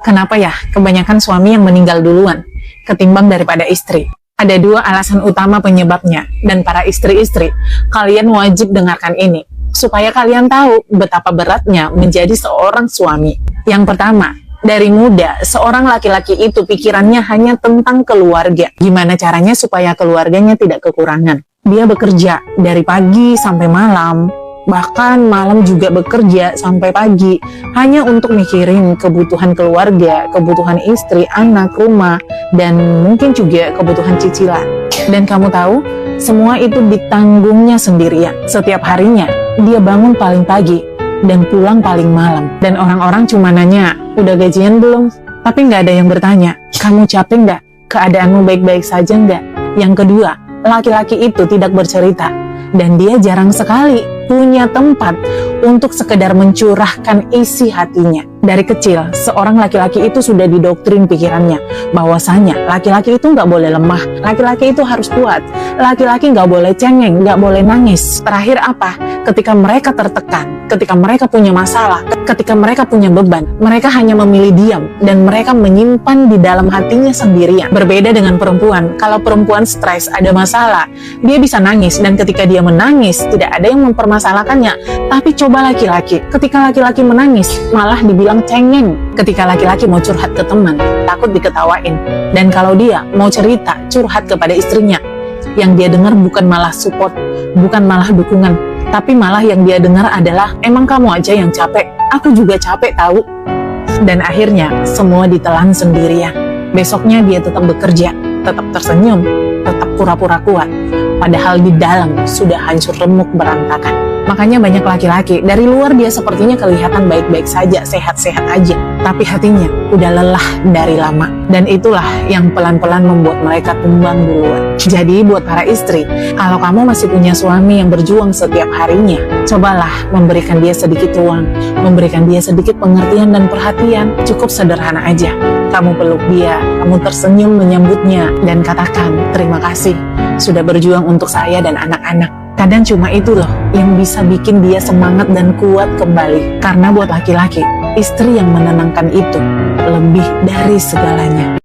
Kenapa ya kebanyakan suami yang meninggal duluan ketimbang daripada istri? Ada dua alasan utama penyebabnya, dan para istri-istri, kalian wajib dengarkan ini, supaya kalian tahu betapa beratnya menjadi seorang suami. Yang pertama, dari muda, seorang laki-laki itu pikirannya hanya tentang keluarga. Gimana caranya supaya keluarganya tidak kekurangan? Dia bekerja dari pagi sampai malam, bahkan malam juga bekerja sampai pagi, hanya untuk mikirin kebutuhan keluarga, kebutuhan istri, anak, rumah, dan mungkin juga kebutuhan cicilan. Dan kamu tahu, semua itu ditanggungnya sendirian. Setiap harinya, dia bangun paling pagi dan pulang paling malam. Dan orang-orang cuma nanya, udah gajian belum? Tapi nggak ada yang bertanya, kamu capek nggak? Keadaanmu baik-baik saja nggak? Yang kedua, laki-laki itu tidak bercerita, dan dia jarang sekali punya tempat untuk sekedar mencurahkan isi hatinya. Dari kecil, seorang laki-laki itu sudah didoktrin pikirannya bahwasanya laki-laki itu nggak boleh lemah, laki-laki itu harus kuat, laki-laki nggak boleh cengeng, nggak boleh nangis. Terakhir apa? Ketika mereka tertekan, ketika mereka punya masalah, ketika mereka punya beban, mereka hanya memilih diam dan mereka menyimpan di dalam hatinya sendirian. Berbeda dengan perempuan, kalau perempuan stres, ada masalah, dia bisa nangis, dan ketika dia menangis, tidak ada yang mempermasalahkannya. Tapi coba laki-laki, ketika laki-laki menangis, malah dibilang cengeng. Ketika laki-laki mau curhat ke teman, takut diketawain. Dan kalau dia mau cerita, curhat kepada istrinya, yang dia dengar bukan malah support, bukan malah dukungan, tapi malah yang dia dengar adalah, emang kamu aja yang capek, aku juga capek tahu. Dan akhirnya semua ditelan sendirian. Besoknya dia tetap bekerja, tetap tersenyum, tetap pura-pura kuat, padahal di dalam sudah hancur remuk berantakan. Makanya banyak laki-laki, dari luar dia sepertinya kelihatan baik-baik saja, sehat-sehat aja, tapi hatinya udah lelah dari lama. Dan itulah yang pelan-pelan membuat mereka tumbang duluan. Jadi buat para istri, kalau kamu masih punya suami yang berjuang setiap harinya, cobalah memberikan dia sedikit ruang, memberikan dia sedikit pengertian dan perhatian. Cukup sederhana aja, kamu peluk dia, kamu tersenyum menyambutnya, dan katakan terima kasih sudah berjuang untuk saya dan anak-anak. Kadang cuma itu loh yang bisa bikin dia semangat dan kuat kembali. Karena buat laki-laki, istri yang menenangkan itu lebih dari segalanya.